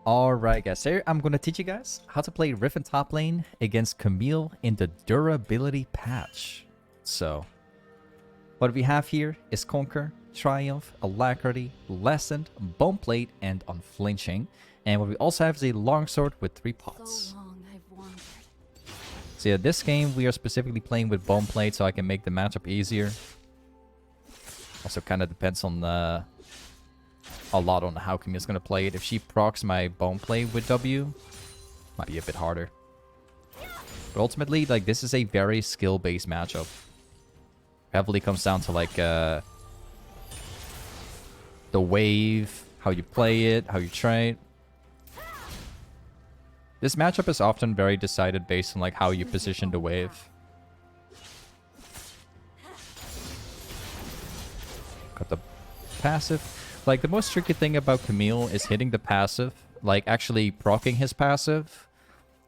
Alright guys, here I'm gonna teach you guys how to play Riven top lane against Camille in the durability patch. So, what we have here is Conquer, Triumph, Alacrity, Lessened, Boneplate, and Unflinching. And what we also have is a longsword with 3 pots. So yeah, this game we are specifically playing with Boneplate so I can make the matchup easier. Also kind of depends on a lot on how Camille's gonna play it. If she procs my Boneplate with W, might be a bit harder. But ultimately, like, this is a very skill-based matchup. Heavily comes down to like the wave, how you play it, how you trade. This matchup is often very decided based on like how you position the wave. Got the passive. Like, the most tricky thing about Camille is hitting the passive, like actually proccing his passive,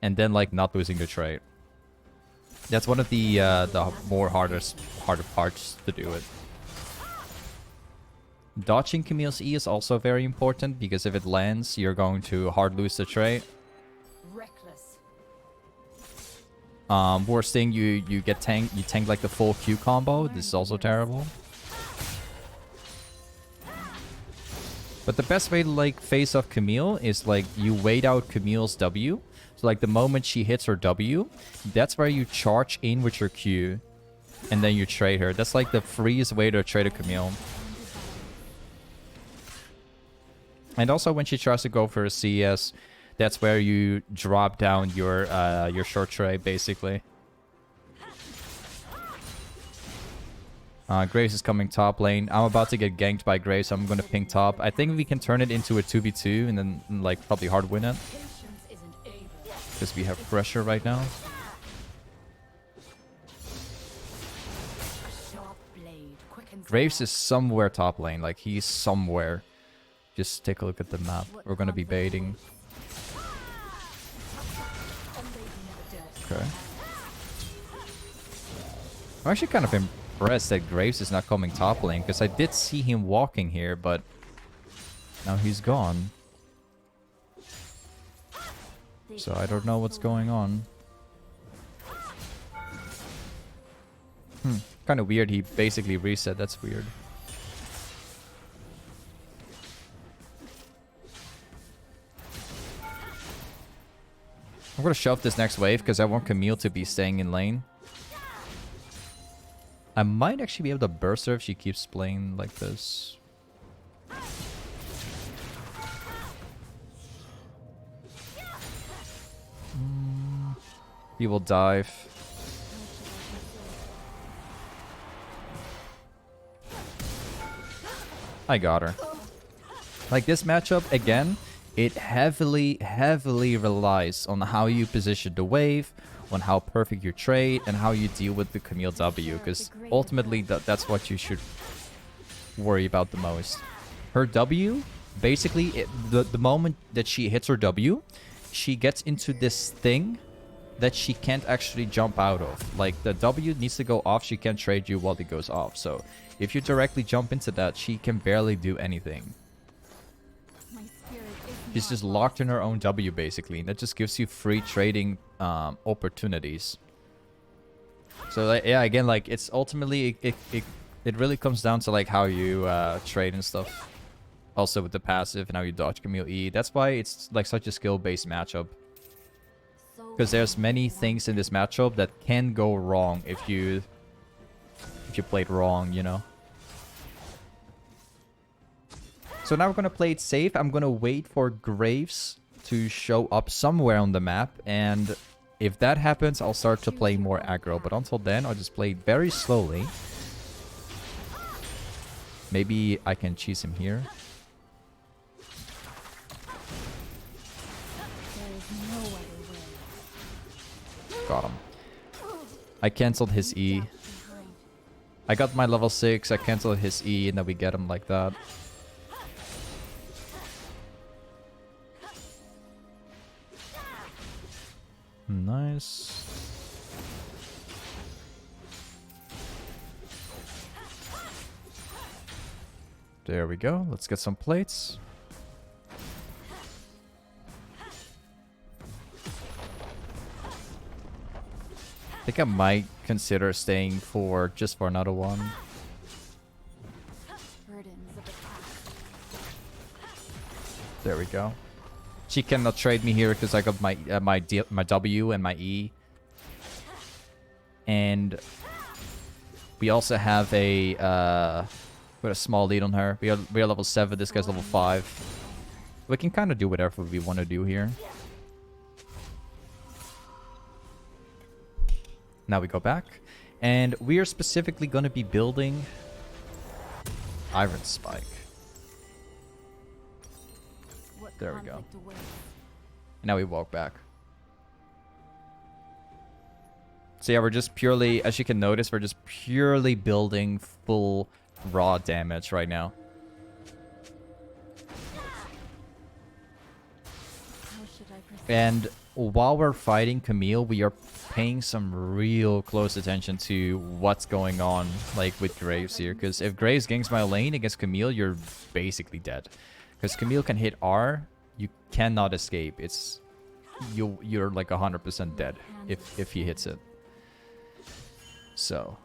and then like not losing the trade. That's one of the harder parts to do it. Dodging Camille's E is also very important, because if it lands, you're going to hard lose the trade. Worst thing, you tank like the full Q combo. This is also terrible. But the best way to like face off Camille is like you wait out Camille's W. So like the moment she hits her W, that's where you charge in with your Q. And then you trade her. That's like the freest way to trade a Camille. And also when she tries to go for a CS, that's where you drop down your short trade basically. Graves is coming top lane. I'm about to get ganked by Graves, so I'm going to ping top. I think we can turn it into a 2v2 and then like probably hard win it. Because we have pressure right now. Graves is somewhere top lane. Like, he's somewhere. Just take a look at the map. We're going to be baiting. Okay. I'm actually kind of impressed that Graves is not coming top lane, because I did see him walking here, but now he's gone. So I don't know what's going on. Kind of weird, he basically reset. That's weird. I'm gonna shove this next wave because I want Camille to be staying in lane. I might actually be able to burst her if she keeps playing like this. He will dive. I got her. Like, this matchup, again, it heavily relies on how you position the wave, on how perfect your trade, and how you deal with the Camille W, because ultimately that's what you should worry about the most. Her W, basically, the moment that she hits her W, she gets into this thing that she can't actually jump out of. Like, the W needs to go off, she can't trade you while it goes off. So if you directly jump into that, she can barely do anything. She's just locked in her own W, basically, and that just gives you free trading opportunities. So like, yeah, again, like, it's ultimately it really comes down to like how you trade and stuff. Also with the passive and how you dodge Camille E. That's why it's like such a skill-based matchup. Because there's many things in this matchup that can go wrong if you played wrong, you know. So now we're going to play it safe. I'm going to wait for Graves to show up somewhere on the map. And if that happens, I'll start to play more aggro. But until then, I'll just play very slowly. Maybe I can cheese him here. Got him. I cancelled his E. I got my level 6. I cancelled his E, and then we get him like that. Nice. There we go. Let's get some plates. think I might consider staying for just for another one. There we go. She cannot trade me here because I got my my W and my E. And we also have a with a small lead on her. We are level 7. This guy's level 5. We can kind of do whatever we want to do here. Now we go back, and we are specifically going to be building Iron Spike. There we go. And now we walk back. So yeah, we're just purely, as you can notice, we're just purely building full raw damage right now. And while we're fighting Camille, we are paying some real close attention to what's going on, like with Graves here. Because if Graves ganks my lane against Camille, you're basically dead. Because Camille can hit R, you cannot escape. It's you're like 100% dead if he hits it. So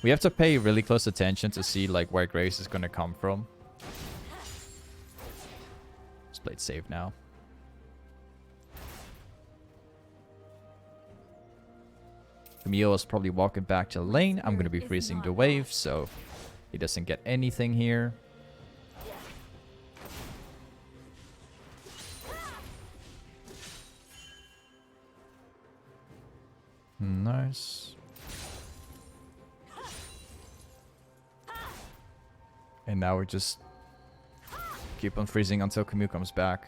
we have to pay really close attention to see like where Graves is gonna come from. Let's play it safe now. Camille is probably walking back to the lane. I'm gonna be freezing the wave, so he doesn't get anything here. Nice. And now we just keep on freezing until Camille comes back.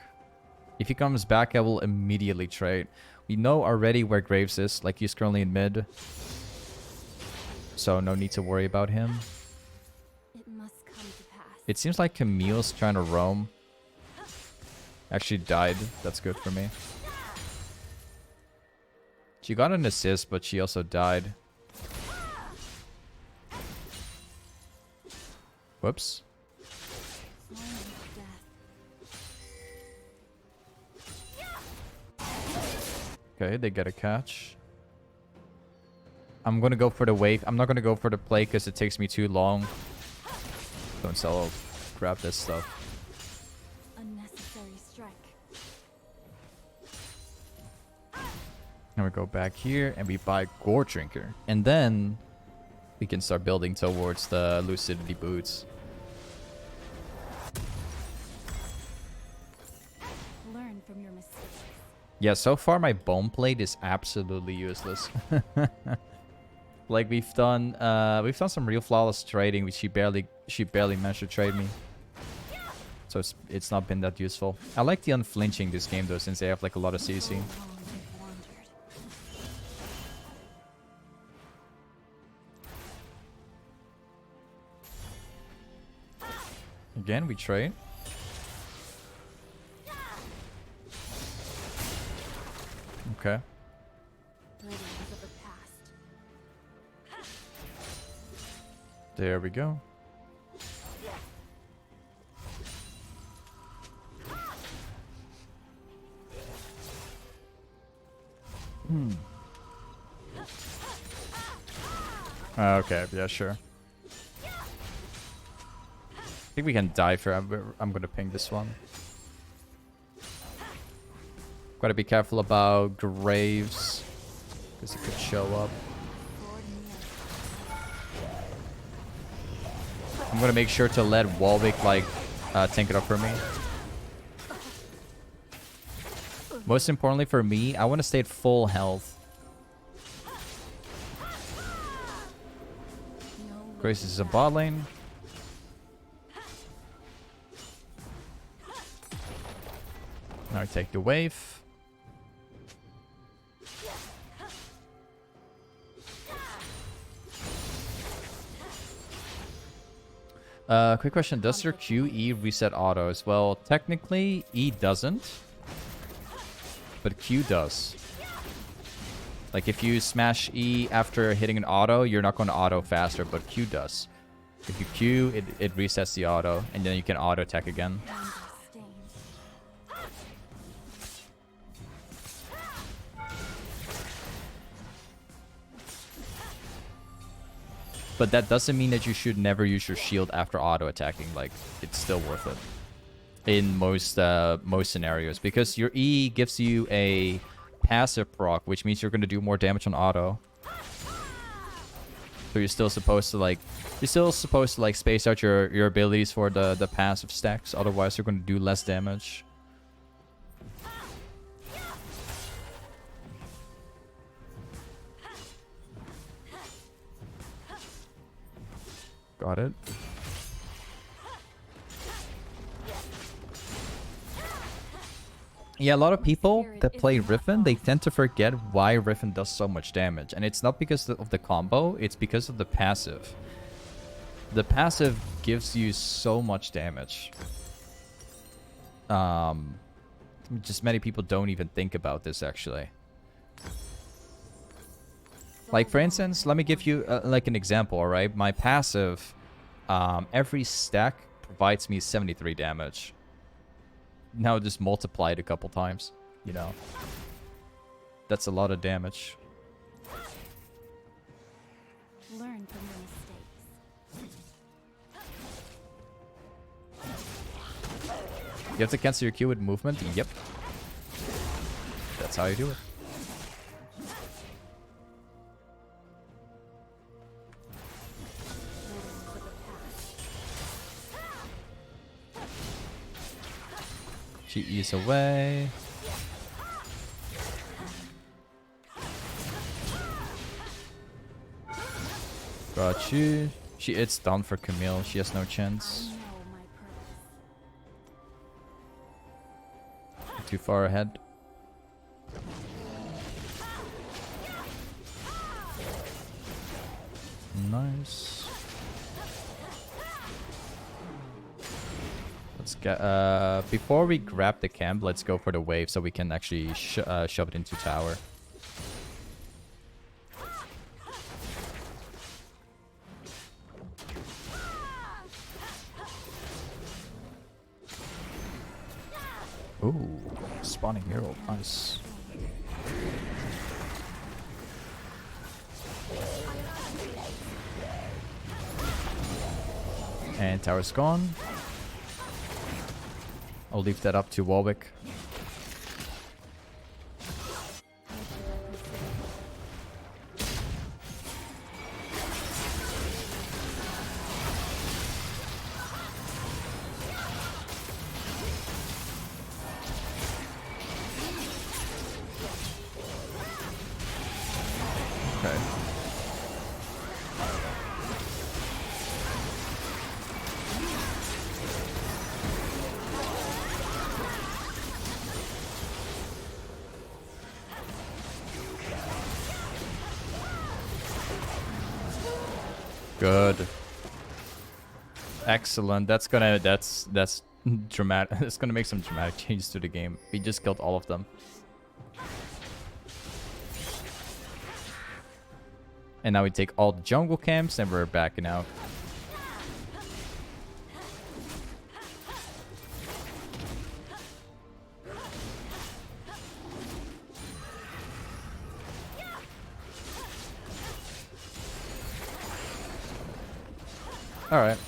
If he comes back, I will immediately trade. We know already where Graves is, like he's currently in mid. So no need to worry about him. It must come to pass. It seems like Camille's trying to roam. Actually died. That's good for me. She got an assist, but she also died. Whoops. Okay, they get a catch. I'm gonna go for the wave. I'm not gonna go for the play because it takes me too long. Don't sell. I'll grab this stuff. Unnecessary strike. And we go back here and we buy Goredrinker. And then we can start building towards the lucidity boots. Learn from your mistakes. Yeah, so far my bone plate is absolutely useless. Like we've done some real flawless trading, which she barely managed to trade me. So it's not been that useful. I like the unflinching this game though, since they have like a lot of CC. Again, we trade. Okay. There we go. Okay, yeah, sure. I think we can die for. I'm gonna ping this one. Gotta be careful about Graves, because he could show up. I'm gonna make sure to let Warwick like tank it up for me. Most importantly for me, I want to stay at full health. Grace is a bot lane. Now I take the wave. Quick question. Does your QE reset autos? Well, technically, E doesn't. But Q does. Like, if you smash E after hitting an auto, you're not going to auto faster, but Q does. If you Q, it resets the auto, and then you can auto attack again. But that doesn't mean that you should never use your shield after auto attacking. Like, it's still worth it in most scenarios, because your E gives you a passive proc, which means you're going to do more damage on auto. So you're still supposed to like space out your abilities for the passive stacks. Otherwise, you're going to do less damage. Got it. Yeah, a lot of people that play Riven, they tend to forget why Riven does so much damage. And it's not because of the combo, it's because of the passive. The passive gives you so much damage. Just many people don't even think about this, actually. Like, for instance, let me give you like an example, alright? My passive, every stack provides me 73 damage. Now just multiply it a couple times, you know. That's a lot of damage. Learn from your mistakes. You have to cancel your Q with movement? Yep. That's how you do it. She eats away. Got you. It's done for Camille. She has no chance. Too far ahead. Nice. Let's get before we grab the camp, let's go for the wave so we can actually shove it into tower. Ooh, spawning hero, nice. And tower's gone. I'll leave that up to Warwick. Okay. Good. Excellent. That's dramatic. It's gonna make some dramatic changes to the game. We just killed all of them. And now we take all the jungle camps and we're backing out. Alright,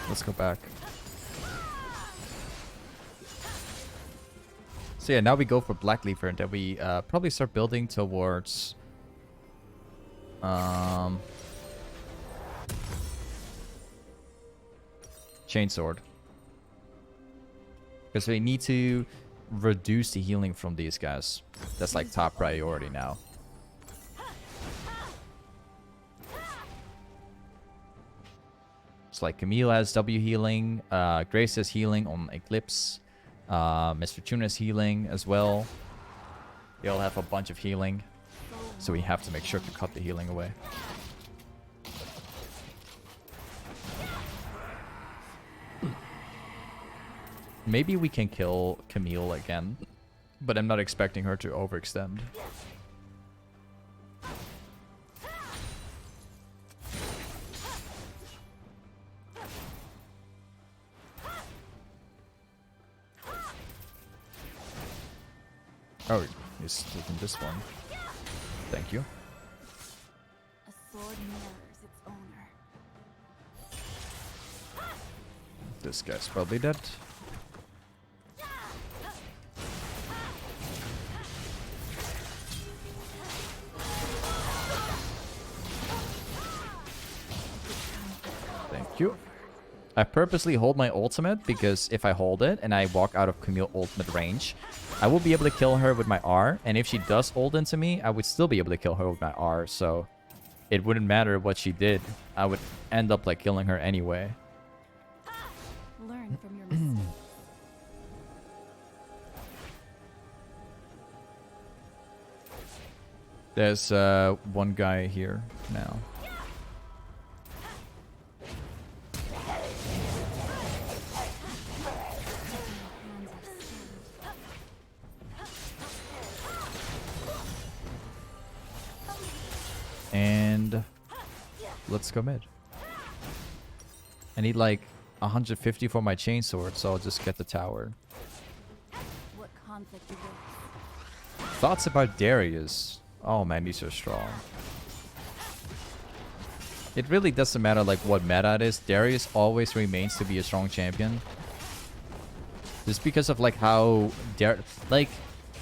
let's go back. So yeah, now we go for Black Cleaver and then we probably start building towards chainsword. Because we need to reduce the healing from these guys. That's like top priority now. It's like Camille has W healing, Grace has healing on Eclipse, Mr. Tune has healing as well. They all have a bunch of healing, so we have to make sure to cut the healing away. Maybe we can kill Camille again, but I'm not expecting her to overextend. Oh, he's taking this one. Thank you. A sword mirrors its owner. This guy's probably dead. Thank you. I purposely hold my ultimate because if I hold it and I walk out of Camille ultimate range, I will be able to kill her with my R. And if she does ult into me, I would still be able to kill her with my R. So it wouldn't matter what she did. I would end up like killing her anyway. Learn from your mistakes. There's one guy here now. And let's go mid. I need like 150 for my chainsword, so I'll just get the tower. What conflict is it? Thoughts about Darius? Oh man, he's so strong. It really doesn't matter like what meta it is. Darius always remains to be a strong champion. Just because of like how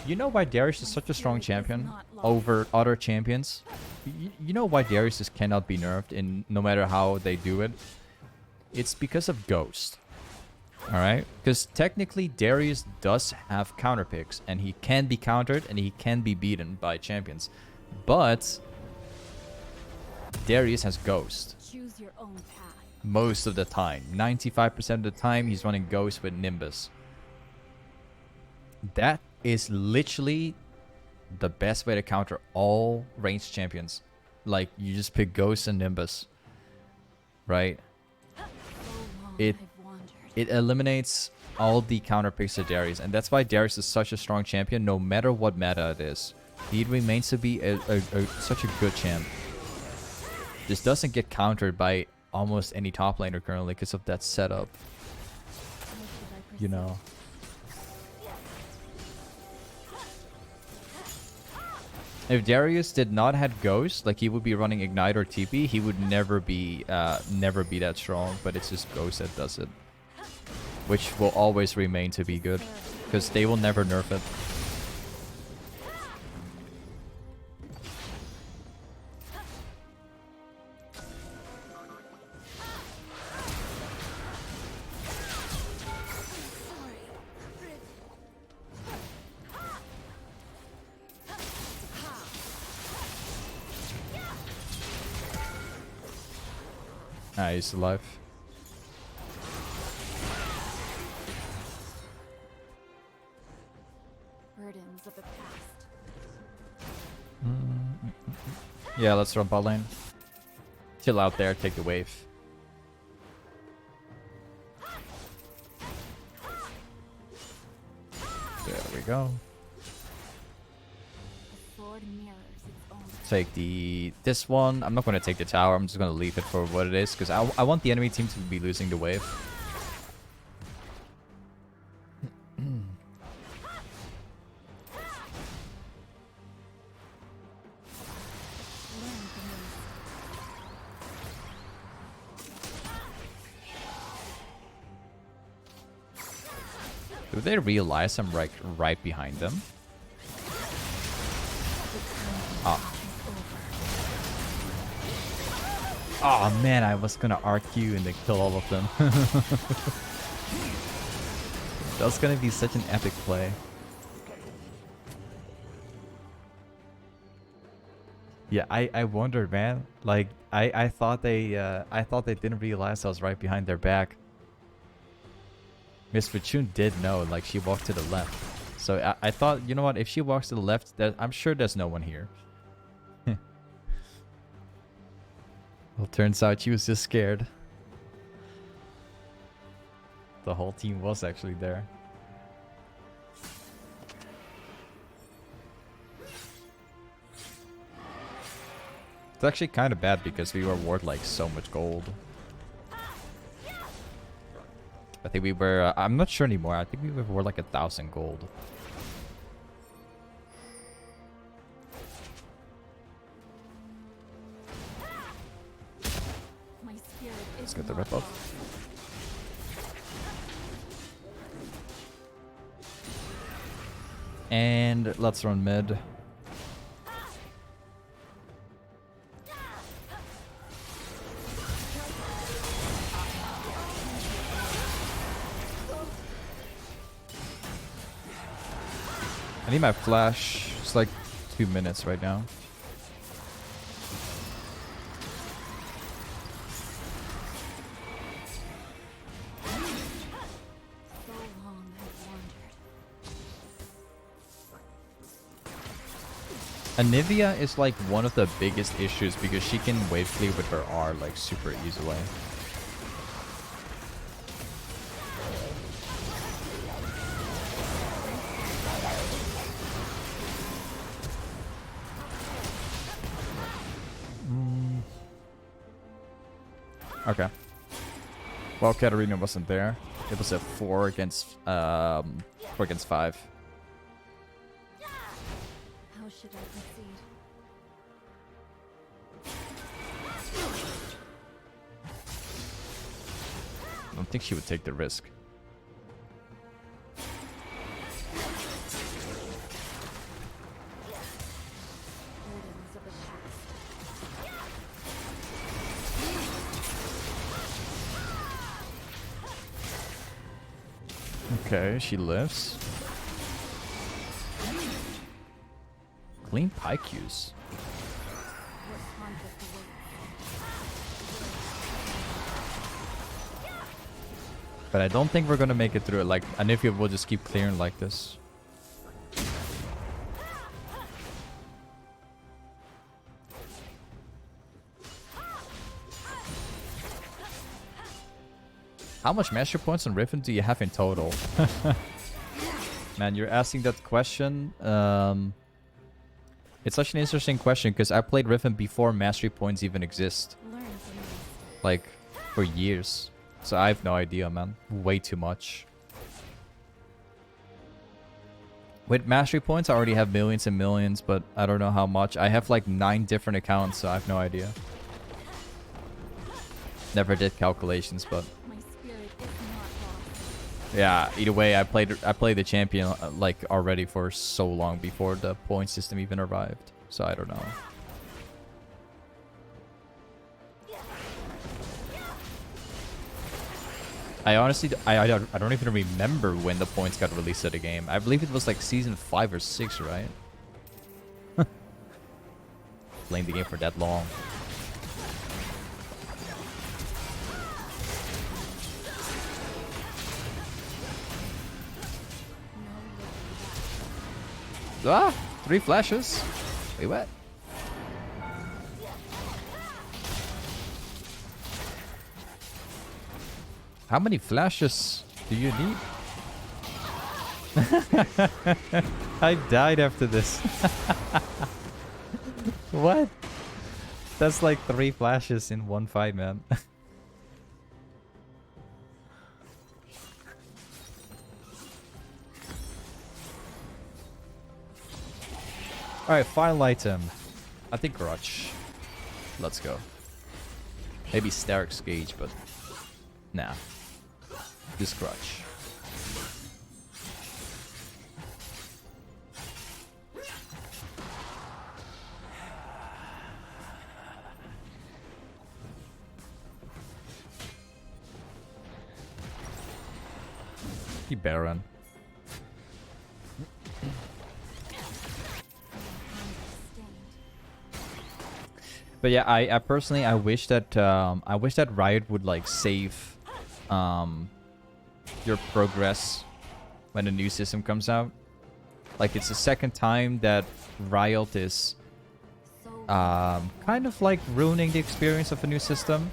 you know why Darius is such a strong champion over other champions? You know why Darius just cannot be nerfed in no matter how they do it? It's because of Ghost. Alright? Because technically Darius does have counter picks and he can be countered and he can be beaten by champions. But Darius has Ghost. Choose your own path. Most of the time. 95% of the time he's running Ghost with Nimbus. That is literally the best way to counter all ranged champions. Like, you just pick Ghost and Nimbus. Right? It eliminates all the counter picks of Darius. And that's why Darius is such a strong champion no matter what meta it is. He remains to be such a good champ. This doesn't get countered by almost any top laner currently because of that setup. You know. If Darius did not have Ghost, like he would be running Ignite or TP, he would never be that strong. But it's just Ghost that does it, which will always remain to be good, because they will never nerf it. Ah, he's alive. Burdens of the past. Yeah, let's run bot lane. Chill out there, take the wave. There we go. The sword mirrors its own. Take this one. I'm not going to take the tower. I'm just going to leave it for what it is, because I want the enemy team to be losing the wave. Do they realize I'm right behind them? Oh. Oh man, I was gonna RQ and then kill all of them. That's gonna be such an epic play. Yeah, I wondered, man. Like I thought they didn't realize I was right behind their back. Miss Fortune did know, like she walked to the left. So I thought, you know what, if she walks to the left, I'm sure there's no one here. Well, turns out she was just scared. The whole team was actually there. It's actually kind of bad because we were worth like so much gold. I think we were, I'm not sure anymore. I think we were worth like 1,000 gold. My spirit Let's is get the not rip up. And let's run mid. I need my flash. It's like 2 minutes right now. So long I've wandered. Anivia is like one of the biggest issues because she can wave clear with her R like super easily. Okay. Well, Katarina wasn't there. It was a 4 against 5. How should I proceed? I don't think she would take the risk. Burdens of the past. Okay, she lives. Clean PyQs. What conflict awaits? But I don't think we're gonna make it through it. Like, Anivia will just keep clearing like this. How much mastery points on Riven do you have in total? Man, you're asking that question. It's such an interesting question because I played Riven before mastery points even exist. Learn from this. Like, for years. So I have no idea, man. Way too much. With mastery points, I already have millions and millions, but I don't know how much. I have like 9 different accounts, so I have no idea. Never did calculations, but My spirit is not lost. yeah. Either way, I played the champion like already for so long before the point system even arrived. So I don't know. I honestly, I don't even remember when the points got released to the game. I believe it was like season 5 or 6, right? Playing the game for that long. No looking back. Ah, 3 flashes. Wait, what? How many flashes do you need? I died after this. What? That's like 3 flashes in one fight, man. Alright, final item. I think grudge. Let's go. Maybe Starrick's Gauge, but nah. This grudge. The Baron. But yeah, I personally I wish that Riot would like save your progress when a new system comes out. Like it's the second time that Riot is kind of like ruining the experience of a new system.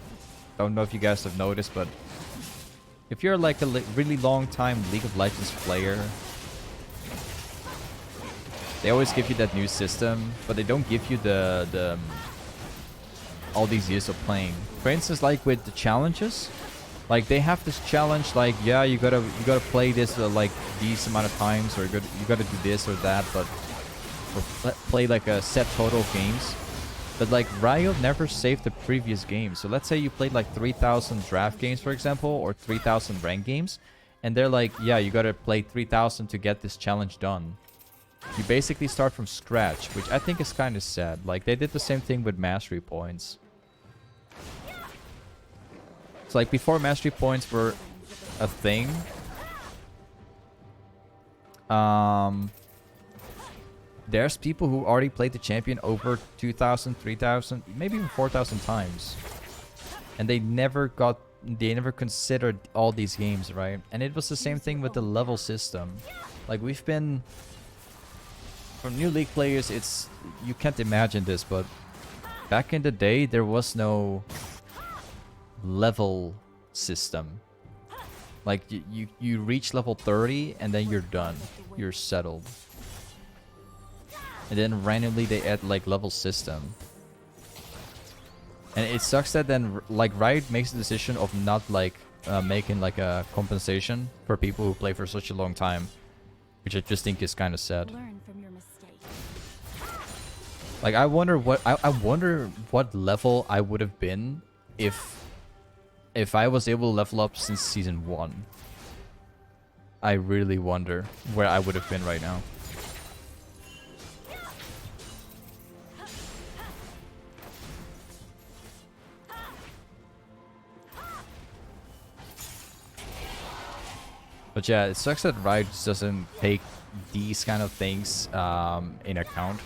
Don't know if you guys have noticed, but if you're like a really long time League of Legends player, they always give you that new system, but they don't give you the all these years of playing. For instance, like with the challenges, like they have this challenge, like yeah, you gotta play this like these amount of times, or you gotta do this or that, but or play like a set total of games. But like Riot never saved the previous game. So let's say you played like 3,000 draft games, for example, or 3,000 ranked games, and they're like, yeah, you gotta play 3,000 to get this challenge done. You basically start from scratch, which I think is kind of sad. Like, they did the same thing with mastery points. It's like, before mastery points were a thing, there's people who already played the champion over 2,000, 3,000, maybe even 4,000 times. And they never considered all these games, right? And it was the same thing with the level system. Like, we've been... For new league players, it's... You can't imagine this, but... Back in the day, there was no... level system. Like, you reach level 30, and then you're done. You're settled. And then randomly they add, like, level system. And it sucks that then, like, Riot makes the decision of not, like, making, like, a compensation for people who play for such a long time. Which I just think is kind of sad. Learn from your mistakes. Like, I wonder what level I would have been if I was able to level up since season 1. I really wonder where I would have been right now. But yeah, it sucks that Riot just doesn't take these kind of things in account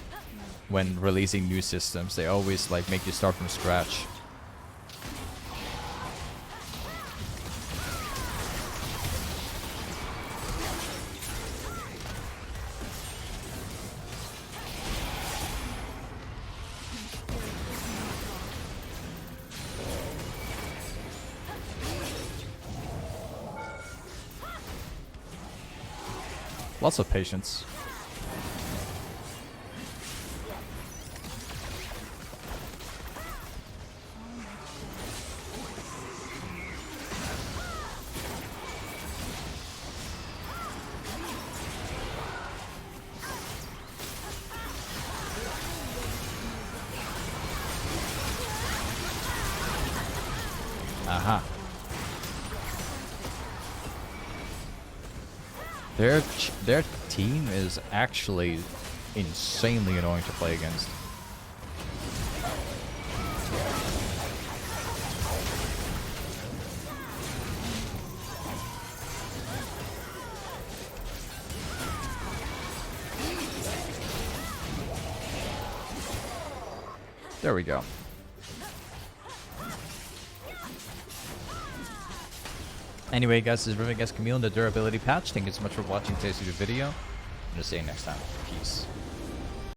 when releasing new systems. They always like make you start from scratch. Lots of patience. Aha. Their team is actually insanely annoying to play against. There we go. Anyway, guys, this is Riven against Camille in the durability patch. Thank you so much for watching today's video. I'm gonna see you next time. Peace.